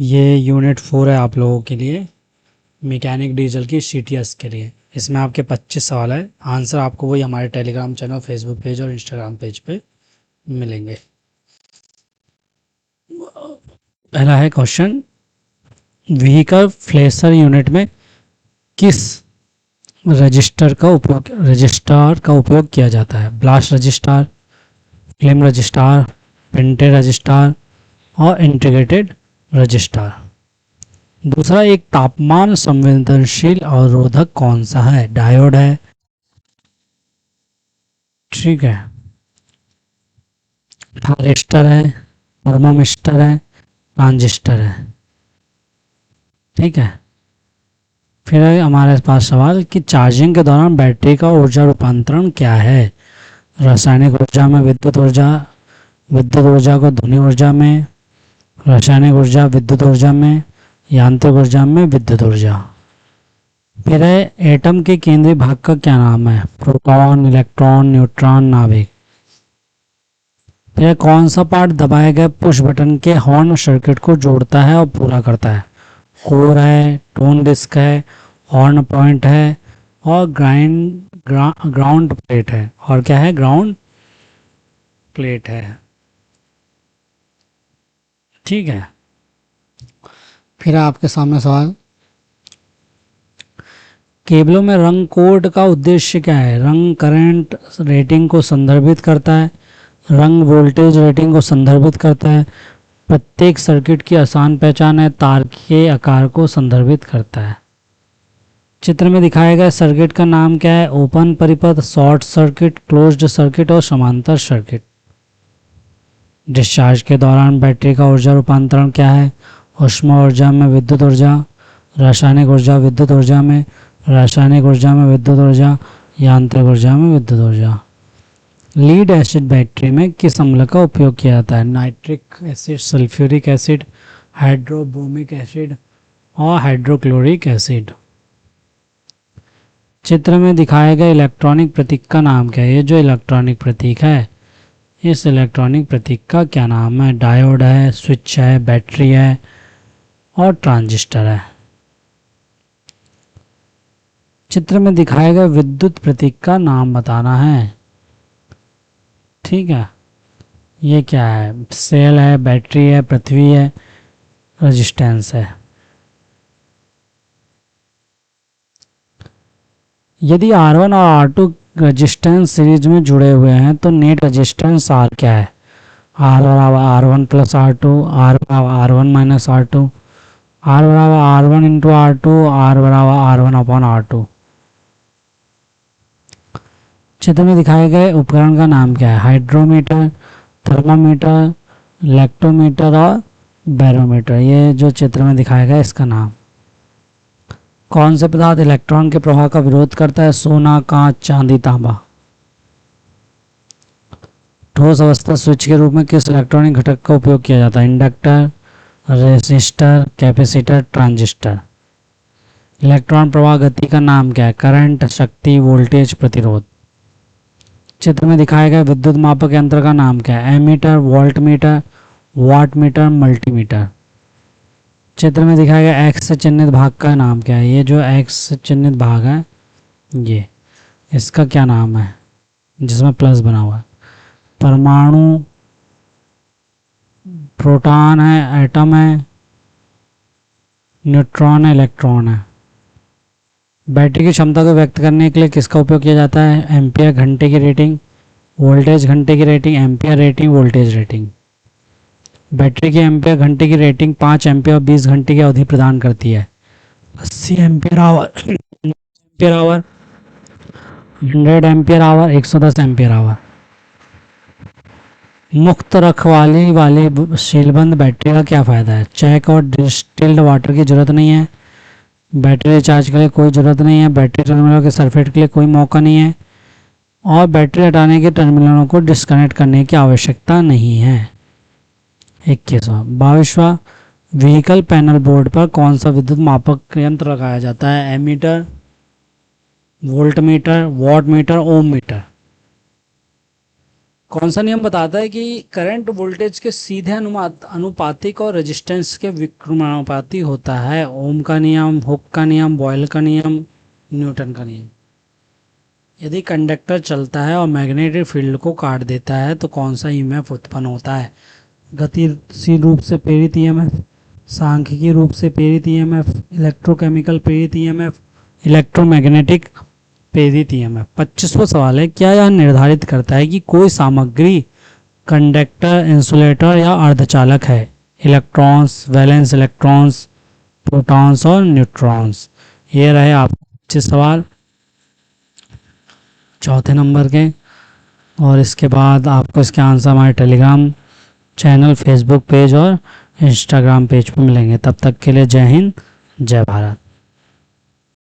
ये यूनिट 4 है आप लोगों के लिए, मैकेनिक डीजल की सीटीएस के लिए। इसमें आपके 25 सवाल है, आंसर आपको वही हमारे टेलीग्राम चैनल, फेसबुक पेज और इंस्टाग्राम पेज पे मिलेंगे। पहला है क्वेश्चन, व्हीकल फ्लेशर यूनिट में किस रजिस्टार का उपयोग किया जाता है? Blast registrar, flame registrar, printed registrar और इंटीग्रेटेड रजिस्टार। दूसरा, एक तापमान संवेदनशील अवरोधक कौन सा है? डायोड है, ठीक है, थारिस्टर है, थर्मोमिस्टर है, ट्रांजिस्टर है, ठीक है। फिर है हमारे पास सवाल कि चार्जिंग के दौरान बैटरी का ऊर्जा रूपांतरण क्या है? रासायनिक ऊर्जा में विद्युत ऊर्जा, विद्युत ऊर्जा को ध्वनि ऊर्जा में, रासायनिक ऊर्जा विद्युत ऊर्जा में, यांत्रिक ऊर्जा में विद्युत ऊर्जा। फिर है एटम के केंद्रीय भाग का क्या नाम है? प्रोटॉन, इलेक्ट्रॉन, न्यूट्रॉन, नाभिक। फिर कौन सा पार्ट दबाए गए पुश बटन के हॉर्न सर्किट को जोड़ता है और पूरा करता है? कोर है, टोन डिस्क है, हॉर्न पॉइंट है और ग्राउंड प्लेट है। और क्या है? ग्राउंड प्लेट है, ठीक है। फिर आपके सामने सवाल, केबलों में रंग कोड का उद्देश्य क्या है? रंग करंट रेटिंग को संदर्भित करता है, रंग वोल्टेज रेटिंग को संदर्भित करता है, प्रत्येक सर्किट की आसान पहचान है, तार के आकार को संदर्भित करता है। चित्र में दिखाए गए सर्किट का नाम क्या है? ओपन परिपथ, शॉर्ट सर्किट, क्लोज्ड सर्किट और समांतर सर्किट। डिस्चार्ज के दौरान बैटरी का ऊर्जा रूपांतरण क्या है? ऊष्मा ऊर्जा में विद्युत ऊर्जा, रासायनिक ऊर्जा विद्युत ऊर्जा में, रासायनिक ऊर्जा में विद्युत ऊर्जा, यांत्रिक ऊर्जा में विद्युत ऊर्जा। लीड एसिड बैटरी में किस अम्ल का उपयोग किया जाता है? Nitric acid, sulphuric acid, hydrobromic acid और हाइड्रोक्लोरिक एसिड। चित्र में दिखाए गए इलेक्ट्रॉनिक प्रतीक का नाम क्या है? ये जो इलेक्ट्रॉनिक प्रतीक है, इस इलेक्ट्रॉनिक प्रतीक का क्या नाम है? डायोड है, स्विच है, बैटरी है और ट्रांजिस्टर है। चित्र में दिखाए गए विद्युत प्रतीक का नाम बताना है, ठीक है। ये क्या है? सेल है, बैटरी है, पृथ्वी है, रेजिस्टेंस है। यदि R1 और R2 रेजिस्टेंस सीरीज में जुड़े हुए हैं तो नेट रेजिस्टेंस R क्या है? R बराबर R1 प्लस R2, R बराबर R1 माइनस R2, R बराबर R1 इंटू R2, R बराबर R1 अपॉन R2। चित्र में दिखाए गए उपकरण का नाम क्या है? हाइड्रोमीटर, थर्मामीटर, लैक्टोमीटर और बैरोमीटर। ये जो चित्र में दिखाया गया इसका नाम। कौन से पदार्थ इलेक्ट्रॉन के प्रवाह का विरोध करता है? सोना, कांच, चांदी, तांबा। ठोस अवस्था स्विच के रूप में किस इलेक्ट्रॉनिक घटक का उपयोग किया जाता है? Inductor, resistor, capacitor, transistor. Electron प्रवाह गति का नाम क्या है? करंट, शक्ति, वोल्टेज, प्रतिरोध। चित्र में दिखाए गए विद्युत मापक यंत्र का नाम क्या है? Ammeter, voltmeter, wattmeter, multimeter. चित्र में दिखाया गया एक्स से चिन्हित भाग का नाम क्या है? ये जो एक्स से चिन्हित भाग है, ये इसका क्या नाम है जिसमें प्लस बना हुआ है? परमाणु, प्रोटॉन है, एटम है, न्यूट्रॉन है, इलेक्ट्रॉन है। बैटरी की क्षमता को व्यक्त करने के लिए किसका उपयोग किया जाता है? एम्पियर घंटे की रेटिंग, वोल्टेज घंटे की rating, ampere rating, voltage rating. Battery की एम्पियर घंटे की रेटिंग 5 एम्पियर और 20 घंटे की अवधि प्रदान करती है। 80 ampere hour, ampere hour, 100 ampere hour, 110 ampere hour. मुक्त रखवाली वाले सीलबंद बैटरी का क्या फ़ायदा है? चेक और डिस्टिल्ड वाटर की ज़रूरत नहीं है, बैटरी रिचार्ज के लिए कोई ज़रूरत नहीं है, बैटरी टर्मिनलों के सरफेट के लिए कोई मौका नहीं है और बैटरी हटाने के टर्मिनलों को डिस्कनेक्ट करने की आवश्यकता नहीं है। 21वां 22वां व्हीकल पैनल बोर्ड पर कौन सा विद्युत मापक यंत्र लगाया जाता है? एमीटर, वोल्टमीटर, वॉटमीटर, ओम मीटर। कौन सा नियम बताता है कि करंट वोल्टेज के सीधे अनुपातिक और रेजिस्टेंस के विक्रमानुपाती होता है? ओम का नियम, हुक का नियम, बॉयल का नियम, न्यूटन का नियम। यदि कंडक्टर चलता है और मैग्नेटिक फील्ड को काट देता है तो कौन सा ईएमएफ उत्पन्न होता है? गतिशील रूप से प्रेरित ईएमएफ, सांख्यिकीय रूप से प्रेरित ईएमएफ, इलेक्ट्रोकेमिकल प्रेरित ईएमएफ, इलेक्ट्रोमैग्नेटिक प्रेरित ईएमएफ। 25वां सवाल है, क्या यह निर्धारित करता है कि कोई सामग्री कंडक्टर, इंसुलेटर या अर्धचालक है? इलेक्ट्रॉन्स, वैलेंस इलेक्ट्रॉन्स, प्रोटॉन्स और न्यूट्रॉन्स। ये रहे आप 25 सवाल चौथे नंबर के। और इसके बाद आपको इसके आंसर हमारे टेलीग्राम चैनल, फेसबुक पेज और इंस्टाग्राम पेज पर मिलेंगे। तब तक के लिए जय हिंद, जय भारत।